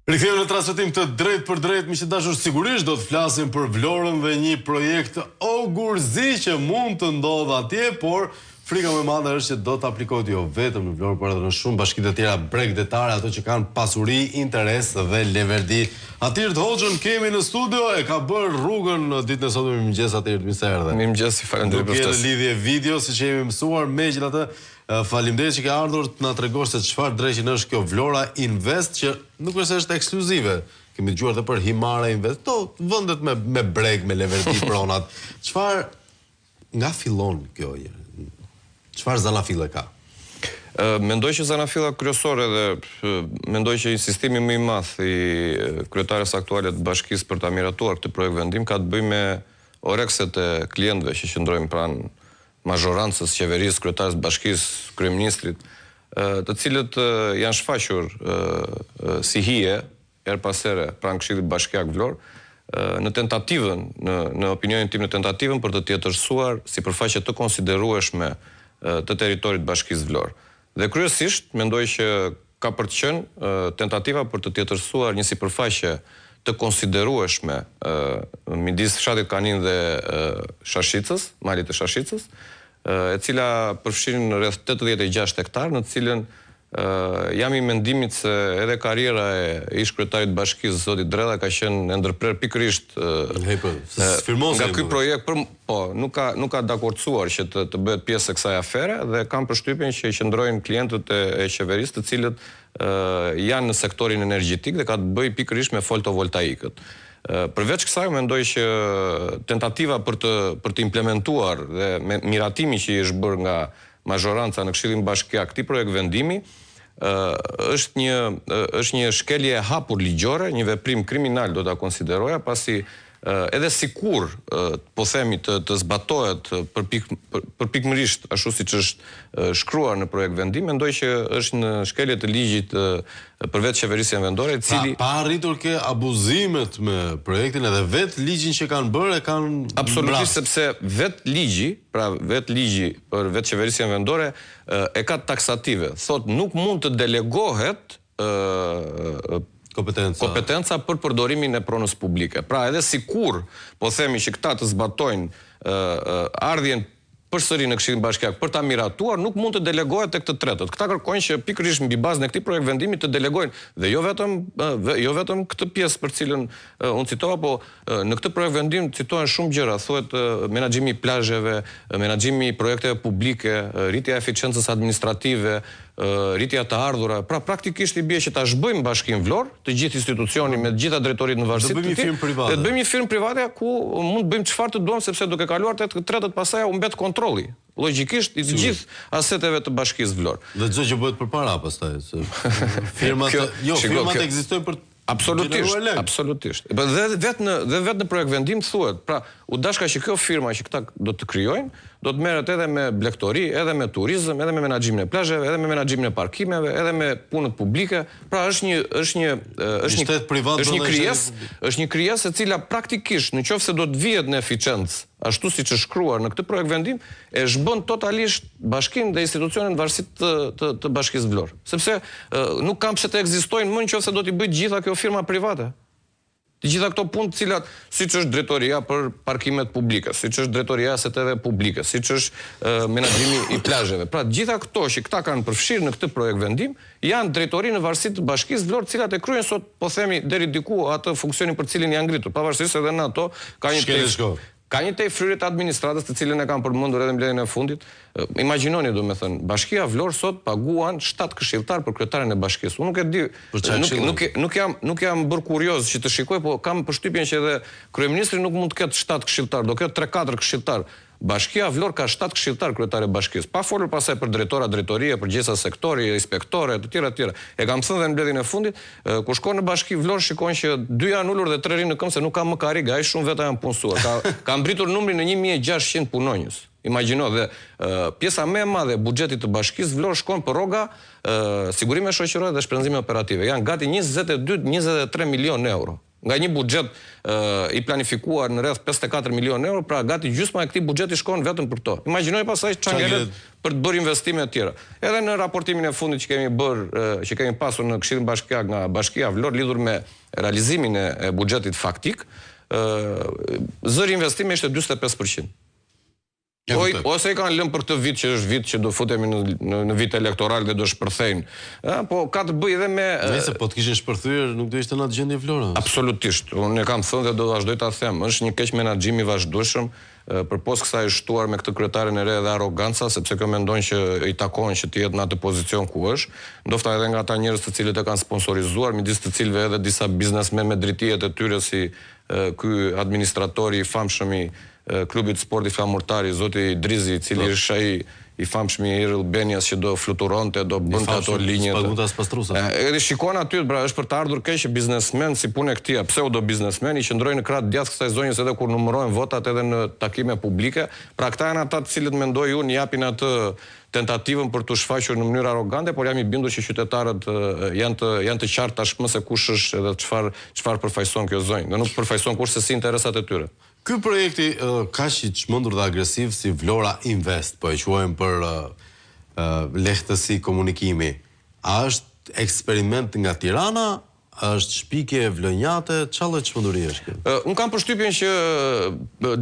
Rikthehemi në transmetim të drejt për drejt, miq të dashur, sigurisht do të flasim për Vlorën dhe një projekt ogurzi që mund të ndodhë atje, por frika më e madhe është që do të aplikohet jo vetëm në Vlorë, por edhe në shumë bashki të tjera bregdetare, ato që kanë pasuri, interes dhe leverdi. Atir të Hoxhën kemi në studio, e ka bërë rrugën në ditën e sotme. Mirëmëngjes Atir, mirë se erdhe. Mirëmëngjes, faleminderit për ftesën. Në lidhje video, siç jemi mësuar, megjithatë faleminderit që ke ardhur të na tregosh se çfarë drejtësisht është kjo Vlora Invest, që nuk është ekskluzive. Kemi dëgjuar edhe për Himara Invest, vendet me breg, me leverdi pronat. Çfarë nga fillon kjo? Çfarë zanafille ka? Mendoj që zanafilla kryesore dhe mendoj që insistimi më i madh i kryetares aktuale të bashkisë për ta miratuar këtë projekt vendim ka të bëjë me orekset e klientëve që qëndrojnë pranë mazhorancës, qeverisë, kryetares të bashkisë, kryeministrit, të cilët janë shfaqur si hije her pas here pranë Këshillit Bashkiak Vlorë në tentativën, në opinionin tim, në tentativën për të tjetërsuar sipërfaqe të konsiderueshme të teritorit bashkisë Vlorë. Dhe kryesisht, mendoj që ka për të qenë tentativa për të tjetërsuar një sipërfaqe të konsiderueshme midis fshatit Kanin dhe Shashicës, malit të Shashicës, e cila përfshin rreth 86 hektar, në të cilën jam i mendimit se edhe karriera e ish kryetarit bashkisë zoti Drella ka qenë ndërprer pikërisht nga ky projekt, nuk ka dakordsuar që të bëhet pjesë e kësaj afere dhe kam përshtypjen që qëndrojnë klientët e qeverisë të cilët janë në sektorin energjetik dhe ka të bëjë pikërisht me fotovoltaikët. Përveç kësaj, mendoj që tentativa për të implementuar dhe me miratimi që i është bërë nga mazhoranca në Këshillin Bashkiak këtij projekt vendimi është një shkelje e hapur ligjore, një veprim kriminal do ta konsideroja, pasi edhe sikur po themi të zbatohet përpikmërisht ashtu siç është shkruar në projekt vendim, mendoj që është në shkelje të ligjit përveç qeverisë vendore, i cili pa arritur ke abuzimet me projektin edhe vetë ligjin që kanë bërë e kanë absolutisht, sepse vetë ligji për vetë qeverisë vendore e ka taksative. Thot nuk mund të delegohet kompetenca për përdorimin e pronës publike. Pra edhe sikur po themi që këta të zbatojnë ardhjen përsëri në Këshillin Bashkiak për ta miratuar, nuk mund të delegohet tek të tretët. Këta kërkojnë që pikërisht mbi bazën e këtij projekt vendimi të delegojnë dhe jo vetëm këtë pjesë për cilën unë citova, po në këtë projekt vendim citohen shumë gjëra, thuhet menaxhimi i plazheve, menaxhimi i projekteve publike, rritja e eficiencës administrative, rritja të ardhura. Pra praktikisht i bie që ta zhbëjmë Bashkinë Vlorë, të gjithë institucionin me të gjitha drejtoritë në varësi të tij, dhe të bëjmë një firmë private ku mund të bëjmë çfarë të duam, sepse duke kaluar tek tretët pastaj u mbet kontrolli. Logjikisht i të gjithë aseteve të Bashkisë Vlorë. Dhe çdo që bëhet përpara pastaj, firmat ekzistojnë për Absolutisht. Dhe vetë në projekt vendim thuhet, pra u dashka që kjo firma që këta do të krijojnë, do të merret edhe me blegtori, edhe me turizëm, edhe me menaxhimin e plazheve, edhe me menaxhimin e parkimeve, edhe me punët publike. Pra është një krijesë e cila praktikisht nëse do të vihet në eficiencë, ashtu siç është shkruar në këtë projekt vendim, e zhbën totalisht bashkinë dhe institucionin varësi të Bashkisë Vlorë. Sepse nuk kam pse të ekzistojnë më nëse do t'i bëjë gjitha kjo firma private. Të gjitha këto punë të cilat, siç është drejtoria për parkimet publike, siç është drejtoria e aseteve publike, siç është menaxhimi i plazheve. Pra gjitha këto që këta kanë përfshirë në këtë projekt vendim, janë drejtori në varësi të Bashkisë Vlorë, të cilat e kryejnë sot, po themi, deri diku atë funksionin për cilin janë ngritur. Pavarësisht edhe në ato ka një tejfryrje të administratës të cilën e kanë përmendur edhe në mbledhjen e fundit. Imagjinoni, domethënë, Bashkia Vlorë sot paguan 7 këshilltar për kryetarin e bashkisë. Unë nuk e di, nuk jam bërë kurioz që të shikoj, po kam përshtypjen që edhe kryeministri nuk mund të ketë 7 këshilltar, do ketë 3-4 këshilltar. Bashkia Vlorë ka 7 këshilltar kryetare bashkisë. Pa folur pastaj për drejtora drejtorie, për gjithsa sektori, inspektore, të tjera. E kam thënë dhe në mbledhjen e fundit, kur shkon në Bashki Vlorë shikojnë që 2 janë ulur dhe 3 rinë në këmbë se nuk ka më karrige, ai shumë veta janë punësuar. Ka mbritur numrin në 1600 punonjës. Imagjino, dhe pjesa më e madhe e buxhetit të Bashkisë Vlorë shkon për rroga, sigurime shoqërore dhe shpenzime operative. Janë gati 22-23 milionë euro. Nga një buxhet i planifikuar në rreth 54 milionë euro, pra gati gjysma e këtij buxheti shkon vetëm për to. Imagjinoj pastaj çangelet për të bërë investime të tjera. Edhe në raportimin e fundit që kemi bërë, që kemi pasur në Këshillin Bashkiak nga Bashkia Vlorë lidhur me realizimin e buxhetit faktik, zëri investime ishte 45%. Ose i kanë lënë për këtë vit që është vit që do futemi në vit elektoral dhe do shpërthejnë. Po ka të bëjë edhe me... Nëse po të kishin shpërthyer, nuk do ishte në atë gjendje Vlora. Absolutisht. Unë e kam thënë dhe do vazhdoj ta them. Është një keq menaxhim i vazhdueshëm, përpos kësaj shtuar me këtë kryetarin e re dhe arroganca, sepse kjo mendon që i takon që të jetë në atë pozicion ku është, ndofta edhe nga ata njerëz të cilët e kanë sponsorizuar, midis të cilëve edhe disa biznesmen me drejtijet e tyre si ky administratori i famshëm i klubit sportit flamurtari, zoti Drizi, i cili është ai i famshëm i Albanias që do fluturonte, do bënte ato linje. Edhe shikon aty, pra është për të ardhur keq biznesmen si punë e këtij, pseudo biznesmeni që ndrojnë në krah djathtë kësaj zonjës edhe kur numërojnë votat edhe në takime publike. Pra këta janë ata të cilët mendoj unë japin atë tentativën për të shfaqur në mënyrë arrogante, por jam i bindur që qytetarët janë të qartë tashmë se kush është edhe çfarë përfaqëson kjo zonjë, dhe nuk përfaqëson kurse si interesat e tyre. Ky projekti kaq i çmendur dhe agresiv si Vlora Invest, po e quajmë për lehtësi komunikimi, a është eksperiment nga Tirana? Është shpikje vlonjate, çfarë çmenduri është kjo? Unë kam përshtypjen që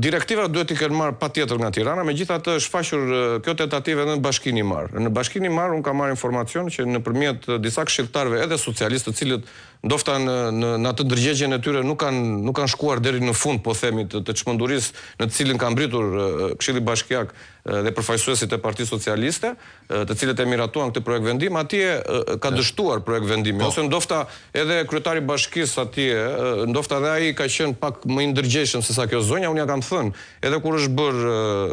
direktiva duhet i kenë marrë patjetër nga Tirana, megjithatë është shfaqur kjo tentativë edhe në Bashkinë e Marë. Në Bashkinë e Marë unë kam marrë informacion që nëpërmjet disa këshilltarëve edhe socialistë, të cilët ndofta në atë ndërgjegjen e tyre nuk kanë shkuar deri në fund, po themi, të çmendurisë në të cilën ka mbritur Këshilli Bashkiak dhe përfaqësuesit e Partisë Socialiste, të cilët e miratuan këtë projekt vendim, atje ka dështuar projekt vendimi, ose ndofta edhe kryetari i bashkisë atje, ndofta edhe ai ka qenë pak më i ndërgjegjshëm se sa kjo zonja. Unë ja kam thënë, edhe kur është bërë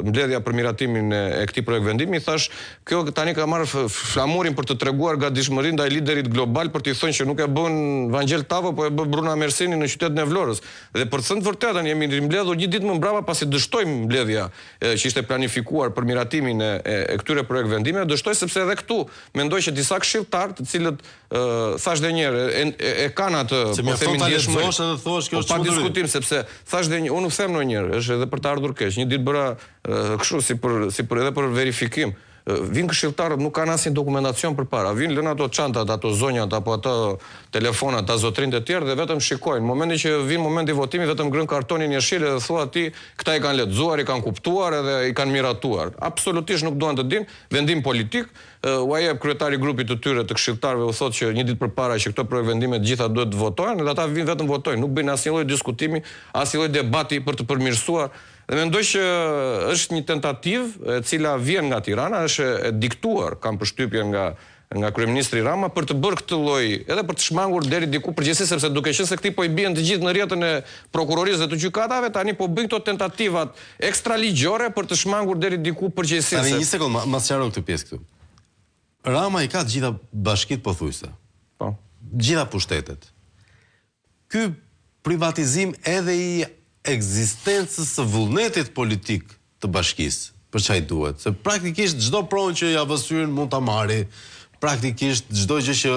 mbledhja për miratimin e këtij projekt vendimi, thash, kjo tani ka marrë flamurin për të treguar gatishmërinë ndaj liderit global për t'i thënë që nuk e bën Vangel Tavo, po e bë Bruna Mersini në qytetin e Vlorës. Dhe për të thënë vërtetën, jemi mbledhur një ditë më mbrapa pasi dështojmë mbledhja që ishte planifikuar për miratimin e këtyre projekt vendime, dështoj sepse edhe këtu mendoj që disa këshilltar, të cilët thash dhe një herë e kanë atë, po themi ndjeshmëri, edhe thosh kjo është pa diskutim, sepse thash dhe një, unë u them ndonjëherë, është edhe për të ardhur keq. Një ditë bëra kështu si për edhe për verifikim. Vinë këshilltarët, nuk kanë asnjë dokumentacion përpara. Vinë lënë ato çantat, ato zonjat apo ato telefonat, ato zotrinët e tjerë dhe vetëm shikojnë. Në momentin që vin momenti i votimit, vetëm grën kartonin jeshile dhe thua ti, këta i kanë lexuar, i kanë kuptuar edhe i kanë miratuar. Absolutisht nuk duan të dinë, vendim politik. U jep kryetari i grupit të tyre të këshilltarëve u thotë që një ditë përpara që këto projekt vendime të gjitha duhet të votojnë, dhe ata vinë vetëm votojnë, nuk bëjnë asnjë lloj diskutimi, asnjë lloj debati për të përmirësuar. Dhe mendoj që është një tentativë e cila vjen nga Tirana, është e diktuar, kam përshtypjen nga kryeministri Rama, për të bërë këtë lloj, edhe për të shmangur deri diku përgjithësisht, sepse duke qenë se këti po i bien të gjithë në rrjetën e prokurorisë dhe të gjykatave, tani po bëjnë këto tentativat ekstraligjore për të shmangur deri diku përgjithësisht. Tani një sekondë, ma sqaroj këtë pjesë këtu. Rama i ka të gjitha bashkitë pothuajse. Po. Gjitha pushtetet. Ky privatizim edhe i ekzistencës së vullnetit politik të bashkisë, për çaj duhet, se praktikisht çdo pronë që ja vësyn mund ta marri, praktikisht çdo gjë që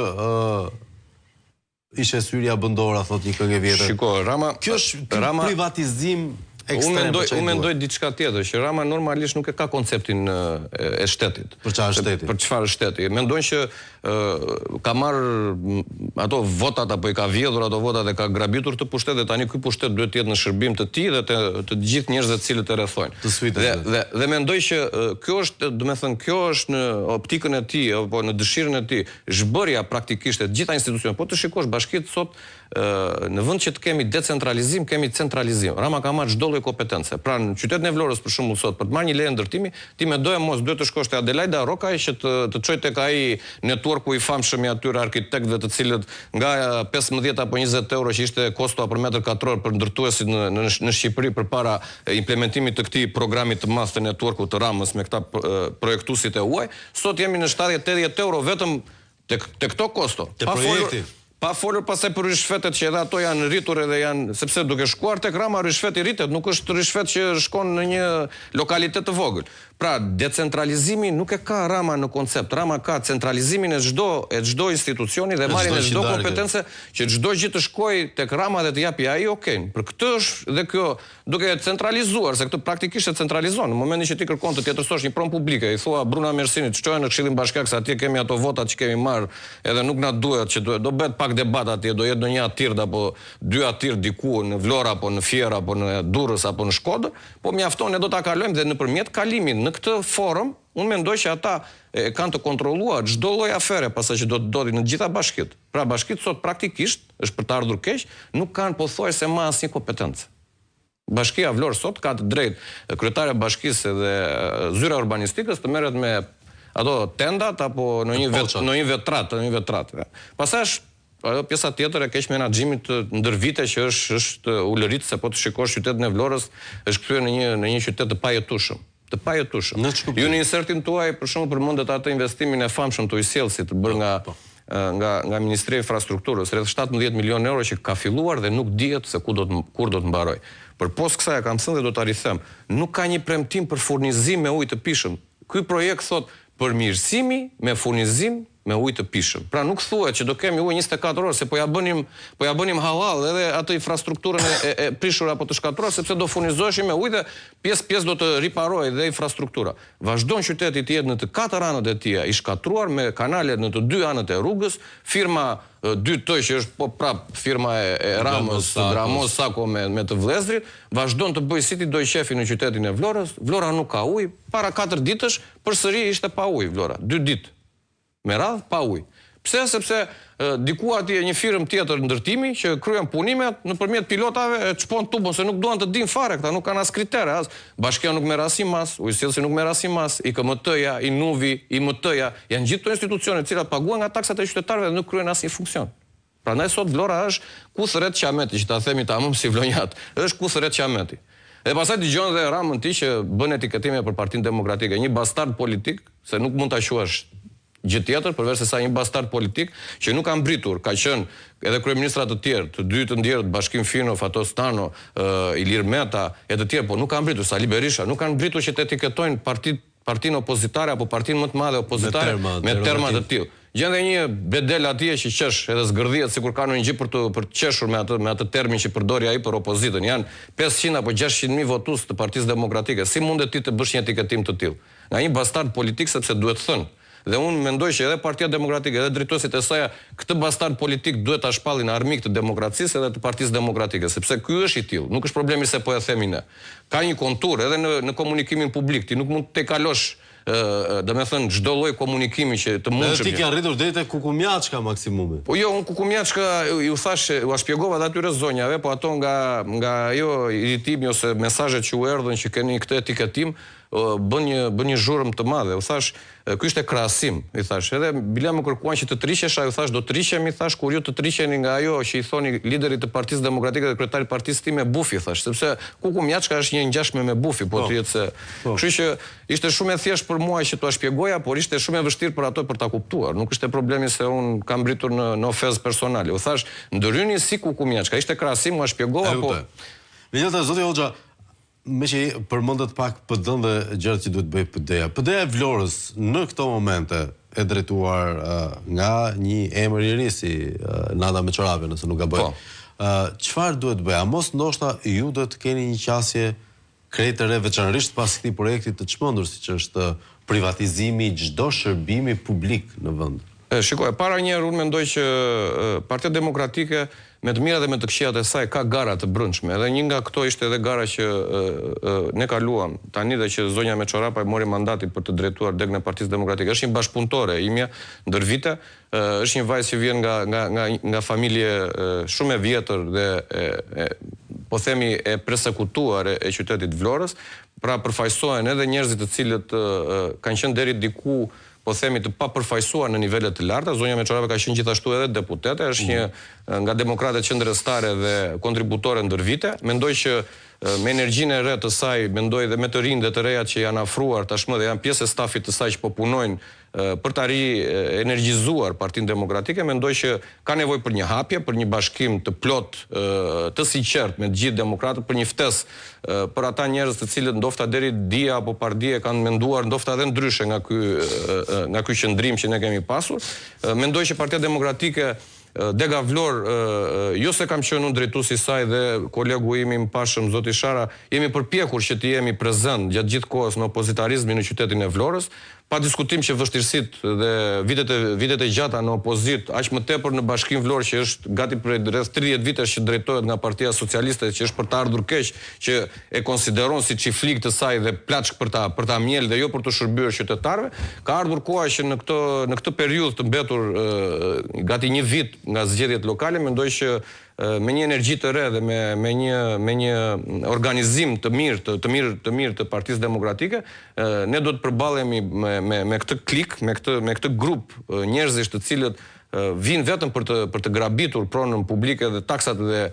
ishte Syria bëndora, thot një këngë vjetër. Shiko, Rama, kjo është privatizim ekstrem. Unë mendoj diçka tjetër, që Rama normalisht nuk e ka konceptin e shtetit. Për çfarë shteti? Për çfarë shteti? Mendojnë që ka marrë ato votat apo i ka vjedhur ato votat dhe ka grabitur të pushtet, dhe tani ky pushtet duhet të jetë në shërbim të tij dhe të gjithë njerëzve të cilët e rrethojnë. Dhe mendoj që kjo është, do të thënë, kjo është në optikën e tij apo në dëshirën e tij, zhbërja praktikisht e gjitha institucioneve. Po të shikosh bashkitë sot, në vend që të kemi decentralizim, kemi centralizim. Rama ka marrë çdo lloj kompetence. Pra në qytetin e Vlorës për shembull sot, për të marrë një leje ndërtimi, ti mendoje mos duhet të shkosh te Adelaida Rokaj që të çoj tek ai networku i famshëm i atyre arkitektëve, të cilët nga 15 apo 20 euro që ishte kosto për metër katror për ndërtuesit në Shqipëri përpara implementimit të këtij programi të madh të networkut të Ramës me këta projektuesit e huaj, sot jemi në 70-80 euro vetëm te këto kosto. Te projekti. Pa folur pastaj për rishfetet që edhe ato janë rritur edhe janë, sepse duke shkuar tek Rama rishfeti rritet, nuk është rishfet që shkon në një lokalitet të vogël. Pra, decentralizimi nuk e ka Rama në koncept. Rama ka centralizimin e çdo institucioni dhe marrjen e çdo kompetence që çdo gjë të shkojë tek Rama dhe të japi ai, okay. Për këtë është dhe kjo duke centralizuar, se këtë praktikisht e centralizon. Në momentin që ti kërkon të tjetërsosh një pronë publike, i thua Bruna Mersinit, çojë në Këshillin Bashkiak se atje kemi ato votat që kemi marrë, edhe nuk na duhet që do bëhet pak debat atje, do jetë ndonjë atir apo dy atir diku në Vlorë apo në Fier apo në Durrës apo në Shkodër, po mjafton ne do ta kalojmë dhe nëpërmjet kalimit në këtë forum, unë mendoj që ata kanë të kontrolluar çdo lloj afere pastaj që do të dodhin në të gjitha bashkitë. Pra bashkitë sot praktikisht, është për të ardhur keq, nuk kanë pothuajse më asnjë kompetencë. Bashkia Vlorë sot ka të drejtë kryetare e bashkisë dhe zyra urbanistikës të merret me ato tendat apo në një vetrat. Pastaj ajo pjesa tjetër e keq menaxhimit ndër vite që është ulërit, se po të shikosh qytetin e Vlorës është kthyer në një qytet të pajetueshëm. Ju në insertin tuaj për shembull përmendet atë investimin e famshëm të Ujsjellsit bërë nga Ministria e Infrastrukturës, rreth 17 milionë euro që ka filluar dhe nuk dihet se kur do të mbarojë. Përpos kësaj kam thënë dhe do ta rikthem, nuk ka një premtim për furnizim me ujë të pishëm. Ky projekt thot përmirësimi me furnizim me ujë të pishëm. Pra nuk thuhet që do kemi ujë 24 orë, se po ja bënim halal edhe atë infrastrukturën e prishur apo të shkatruar, sepse do furnizoheshim me ujë dhe pjesë do të riparohej dhe infrastruktura. Vazhdon qyteti të jetë në të 4 anët e tij i shkatruar me kanale në të 2 anët e rrugës, firma 2T që është po prap firma e Ramës, Dramos Sako me të vëllezrit, vazhdon të bëjë si ti do i shefi në qytetin e Vlorës. Vlora nuk ka ujë, para 4 ditësh përsëri ishte pa ujë Vlora, 2 ditë. Me radhë pa ujë. Pse? Sepse diku atje një firmë tjetër ndërtimi që kryen punimet nëpërmjet pilotave çpon tubon se nuk duan të dinë fare, këta nuk kanë as kritere, as Bashkia nuk merr as mas, Ujësjellsi nuk merr as mas, IKMT-ja, INUVI, IMT-ja, janë gjithë këto institucione të cilat paguhen nga taksat e qytetarëve dhe nuk kryen asnjë funksion. Prandaj sot Vlora është ku thret qameti, që ta themi tamam si vlonjat, është ku thret qameti. Dhe pastaj dëgjon dhe Ramën ti që bën etiketime për Partinë Demokratike, një bastard politik, se nuk mund ta quash gjë tjetër përveç se sa një bastard politik që nuk ka mbritur, ka qenë edhe kryeministra të tjerë, të dy të ndjerët, Bashkim Fino, Fato Stano, Ilir Meta e të tjerë, po nuk kanë mbritur, Sali Berisha, nuk kanë mbritur që të etiketojnë partinë opozitare apo partinë më të madhe opozitare me terma të tillë. Gjen dhe një bedel atje që qesh edhe zgërdhiet sikur ka ndonjë gjë për të qeshur me atë termin që përdori ai për opozitën. Janë 500 apo 600.000 votues të Partisë Demokratike. Si mundet ti të bësh një etiketim të tillë? Nga një bastard politik, sepse duhet thënë. Dhe unë mendoj që edhe Partia Demokratike, edhe drejtuesit e saj, këtë bastard politik duhet ta shpallin armik të demokracisë edhe të Partisë Demokratike, sepse ky është i tillë. Nuk është problemi se po e themi ne. Ka një kontur edhe në komunikimin publik, ti nuk mund të kalosh domethënë çdo lloj komunikimi që të mundsh. Ti ke arritur deri te kukumjaçka maksimumi. Po jo, unë kukumjaçka ju thash, u shpjegova atyre zonjave, po ato nga ajo iritimi ose mesazhet që u erdhën që keni këtë etiketim, bën një zhurmë të madhe. U thash, ky ishte krahasim, i thash. Edhe bila më kërkuan që të triqesha, ju thash do të triqem, i thash, kur ju të triqeni nga ajo që i thoni liderit të Partisë Demokratike dhe kryetarit të partisë time Bufi, thash, sepse kukumjaçka është një ngjashme me Bufi, po të jetë se. Kështu që ishte shumë e thjeshtë për mua që t'ua shpjegoja, por ishte shumë e vështirë për ato për ta kuptuar. Nuk ishte problemi se un kam mbritur në ofezë personale. U thash, ndryni si kukumjaçka, ishte krahasim, ua shpjegova, po. Megjithatë, zoti Hoxha, me që përmendet pak PD-n dhe gjërat që duhet bëj PD-ja. PD-ja e Vlorës në këto momente e drejtuar nga një emër i ri si Nada Meçorave, nëse nuk gaboj. Çfarë duhet bëj? A mos ndoshta ju do të keni një qasje krejt të re, veçanërisht pas këtij projekti të çmendur siç është privatizimi i çdo shërbimi publik në vend? Shikoj, para njerë unë mendoj që Partia Demokratike me të mira dhe me të këqijat e saj ka gara të brendshme. Edhe një nga këto ishte edhe gara që ne kaluam tani dhe që zonja Meçorapa i mori mandatin për të drejtuar degën e Partisë Demokratike. Është një bashkëpunëtore imja ndër vite, është një vajzë që vjen nga familje shumë e vjetër dhe po themi e persekutuar e qytetit Vlorës, pra përfaqësohen edhe njerëzit të cilët kanë qenë deri diku po themi të papërfaqësuar në nivelet të larta. Zonja Meçorave ka qenë gjithashtu edhe deputete, është një nga demokratët qendrëstare dhe kontributore ndër vite. Mendoj që me energjinë e re të saj, mendoj dhe me të rinj dhe të rejat që janë afruar tashmë dhe janë pjesë e stafit të saj që po punojnë për të energjizuar Partinë Demokratike, mendoj që ka nevojë për një hapje, për një bashkim të plot, të sinqert me të gjithë demokratët, për një ftesë për ata njerëz të cilët ndofta deri dia apo pardje kanë menduar ndofta edhe ndryshe nga ky qëndrim që ne kemi pasur. Mendoj që Partia Demokratike Dega Vlor, jo se kam qenë unë drejtuesi i saj dhe kolegu im i mpashëm zoti Shara, jemi përpjekur që të jemi prezant gjatë gjithë kohës në opozitarizmin në qytetin e Vlorës, pa diskutim që vështirësitë dhe vitet e gjata në opozit, aq më tepër në Bashkinë Vlorë që është gati për rreth 30 vitesh që drejtohet nga Partia Socialiste, që është për të ardhur keq, që e konsideron si çiflik të saj dhe plaçk për ta mjel dhe jo për të shërbyer qytetarëve, ka ardhur koha që në këtë periudhë të mbetur gati një vit nga zgjedhjet lokale, mendoj që me një energji të re dhe me një organizim të mirë të Partisë Demokratike, ne do të përballemi me këtë klik, me këtë grup njerëzish të cilët vinë vetëm për të grabitur pronën publike dhe taksat dhe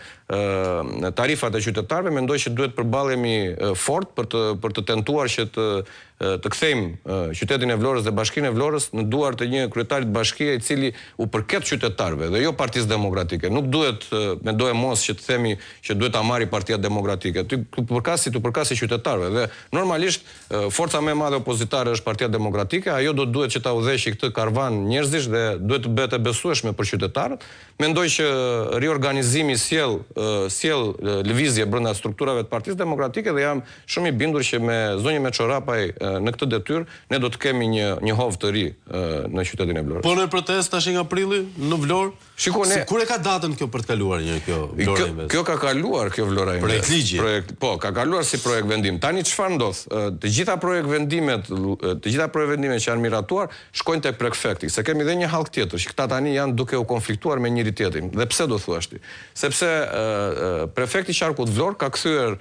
tarifat e qytetarëve, mendoj që duhet përballemi fort për të tentuar që të kthejmë qytetin e Vlorës dhe Bashkinë e Vlorës në duart të një kryetari të bashkie i cili u përket qytetarëve dhe jo Partisë Demokratike. Nuk duhet mendoj mos që të themi që duhet ta marrë Partia Demokratike. Ty përkasi qytetarëve dhe normalisht forca më e madhe opozitare është Partia Demokratike, ajo duhet që ta udhëheqë këtë karvan njerëzish dhe duhet të bëhet e besueshme për qytetarët. Mendoj që riorganizimi sjell lëvizje brenda strukturave të Partisë Demokratike dhe jam shumë i bindur që me zonjën Meçorapaj në këtë detyrë ne do të kemi një hovë të ri në qytetin e Vlorës. Po në protestë tash nga prilli në Vlorë? Shikoni, kur e ka datën kjo për të kaluar kjo Vlora Invest? Kjo ka kaluar kjo Vlora Invest. Projekt ligji. Po, ka kaluar si projekt vendim. Tani çfarë ndodh? Të gjitha projekt vendimet që janë miratuar shkojnë tek prefekti. Se kemi edhe një hallk tjetër, që këta tani janë duke u konfliktuar me njëri tjetrin. Dhe pse do thuash ti? Sepse prefekti i Qarkut Vlorë ka kthyer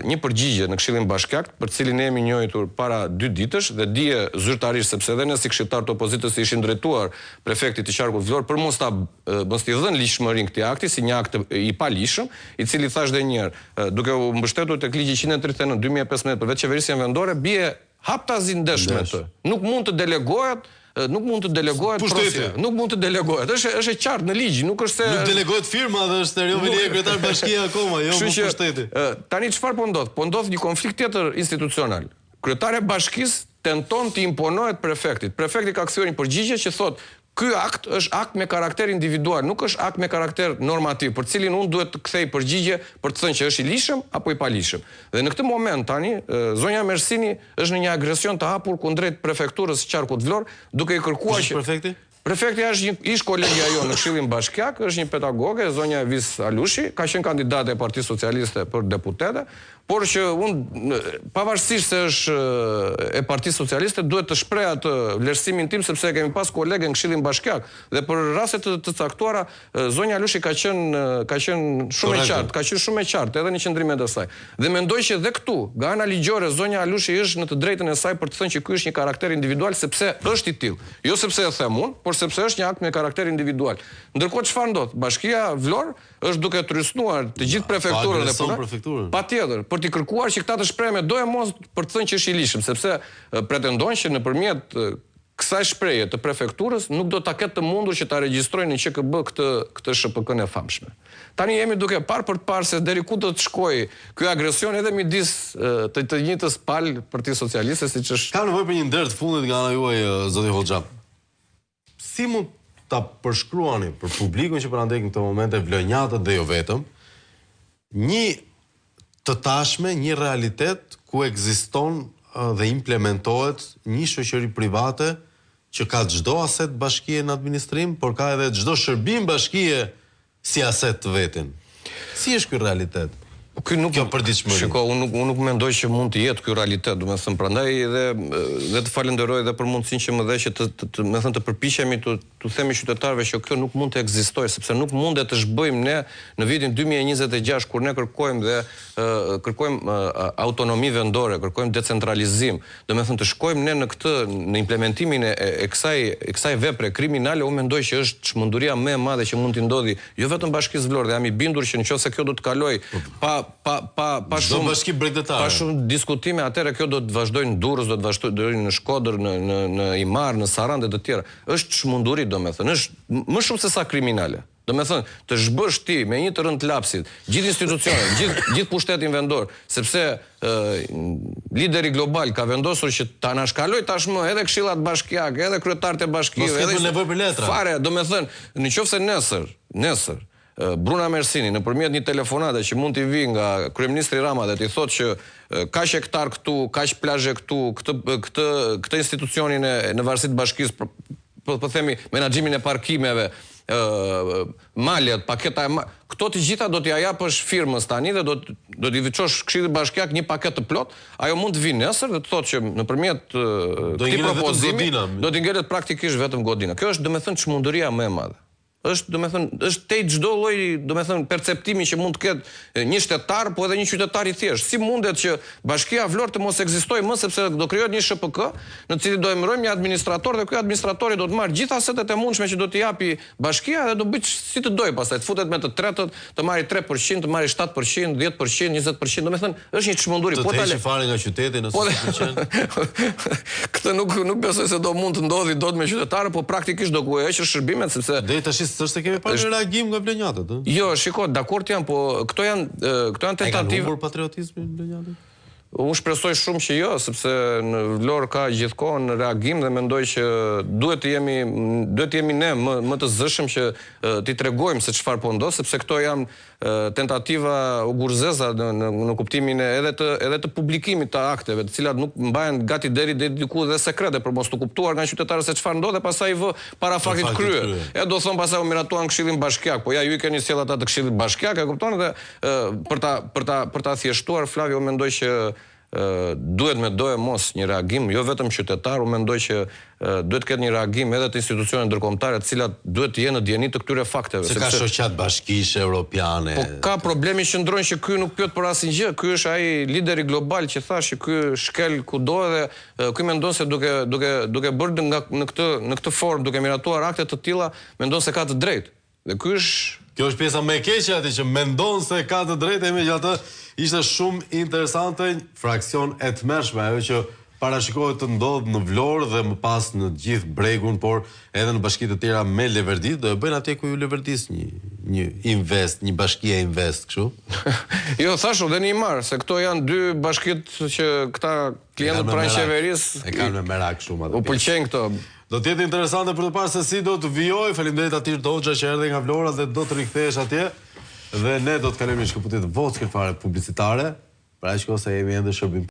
një përgjigje në Këshillin Bashkiak, për cilin ne jemi njohitur para 2 ditësh dhe dije zyrtarisht sepse edhe ne si këshilltar të opozitës ishin drejtuar prefektit të Qarkut Vlorë për mos t'i dhënë lishmërinë këtij akti si një akt i palishëm, i cili thash edhe një herë, duke u mbështetur tek ligji 139 2015 për vetë qeverisjen vendore, bie haptazi ndeshme të. Nuk mund të delegohet prosja. Nuk mund të delegohet. Është e qartë në ligj, nuk është se nuk delegohet firma dhe është Erjovili kryetar bashkia akoma, jo më pushteti. Tani çfarë po ndodh? Po ndodh një konflikt tjetër institucional. Kryetari i bashkisë tenton të imponohet prefektit. Prefekti ka kthyer një përgjigje që thotë ky akt është akt me karakter individual, nuk është akt me karakter normativ, për cilin unë duhet të kthej përgjigje për të thënë që është i lishëm apo i palishëm. Dhe në këtë moment tani, zonja Mersini është në një agresion të hapur kundrejt prefekturës Qarkut Vlorë, duke i kërkuar që prefekti? Prefekti është ish kolegja jo në Këshillin Bashkiak, është një pedagoge, zonja Vis Alushi, ka qenë kandidate e Partisë Socialiste për deputete, por që unë, pavarësisht se është e Partisë Socialiste, duhet të shpreh atë vlerësimin tim, sepse kemi pas kolege në Këshillin Bashkiak, dhe për raste të caktuara, zonja Alushi ka qenë shumë e qartë, edhe në qëndrimet e saj. Dhe mendoj që dhe këtu, nga ana ligjore, zonja Alushi është në të drejtën e saj për të thënë që ky është një karakter individual, sepse është i tillë. Jo sepse e them unë, por sepse është një akt me karakter individual. Ndërkohë çfarë ndodh? Bashkia Vlorë është duke trysnuar të gjithë prefekturën dhe punën. Patjetër, për t'i kërkuar që këta të shprehen me dorë mos për të thënë që është i lishëm, sepse pretendojnë që nëpërmjet kësaj shprehje të prefekturës nuk do ta ketë të mundur që ta regjistrojnë në QKB këtë SHPK-n e famshme. Tani jemi duke parë se deri ku do të shkojë ky agresion edhe midis të njëjtës palë Partisë Socialiste, siç është. Kam nevojë për një ndër të fundit nga ana juaj, zoti Hoxha. Si mund ta përshkruani për publikun që po na ndek në këtë moment e vlonjatët dhe jo vetëm, një të tashme, një realitet ku ekziston dhe implementohet një shoqëri private që ka çdo aset bashkie në administrim, por ka edhe çdo shërbim bashkie si aset të vetin. Si është ky realitet? Kjo përditshmëri. Shiko, unë nuk mendoj që mund të jetë ky realitet, domethënë prandaj edhe të falenderoj edhe për mundësinë që më dhe që të përpiqemi të themi qytetarëve që kjo nuk mund të ekzistojë, sepse nuk mundet të zhbëjmë ne në vitin 2026 kur ne kërkojmë autonomi vendore, kërkojmë decentralizim, domethënë të shkojmë ne në implementimin e kësaj vepre kriminale, unë mendoj që është çmenduria më e madhe që mund të ndodhi jo vetëm Bashkisë Vlorë, dhe jam i bindur që nëse kjo do të kaloj pa shumë diskutime, atëherë kjo do të vazhdojnë në Durrës, do të vazhdojnë në Shkodër, në Imar, në Sarandë dhe të tjera. Është çmunduri, domethënë, është më shumë se sa kriminale. Domethënë, të zhbësh ti me një të rënd lapsit, gjithë institucionet, gjithë pushtetin vendor, sepse lideri global ka vendosur që ta anashkaloj tashmë edhe këshillat bashkiake, edhe kryetarët e bashkive, edhe nevojë për letra. Fare, domethënë, nëse nesër Bruna Mersini nëpërmjet një telefonate që mund t'i vi nga kryeministri Rama dhe t'i thotë që kaq hektar këtu, kaq plazhe këtu, këtë institucionin në varësitë bashkisë, po themi menaxhimin e parkimeve, maljet, paketa e këto të gjitha do t'ja japësh firmës tani dhe do t'i veçosh Këshillit Bashkiak një paketë të plot, ajo mund të vinë nesër dhe të thotë që nëpërmjet këtij propozimi do t'i ngelet praktikisht vetëm godina. Kjo është domethënë çmundëria më e madhe. Është te çdo lloj, domethënë, perceptimi që mund të ketë një shtetar, po edhe një qytetar i thjeshtë. Si mundet që Bashkia Vlorë të mos ekzistojë më, sepse do krijohet një SHPK, në cilin do emërojmë një administrator dhe ky administratori do të marrë gjithë asetet e mundshme që do t'i japi Bashkia dhe do bëj si të dojë pastaj, të futet me të tretët, të marrë 3%, të marrë 7%, 10%, 20%, domethënë është një çmunduri. Po ta heqë fare nga qyteti nëse pëlqen. Këtë nuk besoj se do mund të ndodhi dot me qytetarë, po praktikisht do ku heqësh shërbimet sepse deri tash s'është se kemi parë reagim nga blenjatët, ëh? Jo, shiko, dakord jam, po këto janë tentativë. Ai ka humbur patriotizmin blenjatët? Unë shpresoj shumë që jo, sepse në Vlorë ka gjithkohën reagim dhe mendoj që duhet të jemi ne më të zëshëm që t'i tregojmë se çfarë po ndodh, sepse këto janë tentativa ugurzeza në kuptimin edhe të publikimit të akteve, të cilat nuk mbahen gati deri diku dhe sekrete për mos të kuptuar nga qytetarët se çfarë ndodh dhe pastaj vë para faktit kryer. Do thon pastaj u miratuan Këshillin Bashkiak, po ja ju i keni sjell ata të Këshillit Bashkiak, e kupton, dhe për ta thjeshtuar, Flavio, mendoj që duhet me doje mos një reagim, jo vetëm qytetar, unë mendoj që duhet ketë një reagim edhe të institucionet ndërkombëtare, të cilat duhet të jenë në dieni të këtyre fakteve. Se ka shoqat bashkishe europiane. Po ka problemi që ndrojnë që ky nuk pyet për asnjë gjë, ky është ai lideri global që thash që ky shkel kudo dhe ky mendon se duke bërë në këtë formë, duke miratuar akte të tilla, mendon se ka të drejtë. Dhe ky është Kjo është pjesa më e keqe aty që mendon se ka të drejtë, megjithatë ishte shumë interesante, fraksion e tmerrshme ajo që parashikohet të ndodh në Vlorë dhe më pas në gjithë bregun, por edhe në bashki të tjera me Leverdis, do e bëjnë atje ku ju Leverdis një invest, një bashkia invest, kështu? Jo, thashu dhe një marë, se këto janë dy bashkit që këta klientët pranë qeverisë e kanë me merak shumë atë. U pëlqejnë këto. Do të jetë interesante për të parë se si do të vijojë. Faleminderit Atir Doxha që erdhi nga Vlora dhe do të rikthehesh atje. Dhe ne do të kalojmë në shkëputje të vockë fare publicitare. Pra shkoj se jemi ende shërbim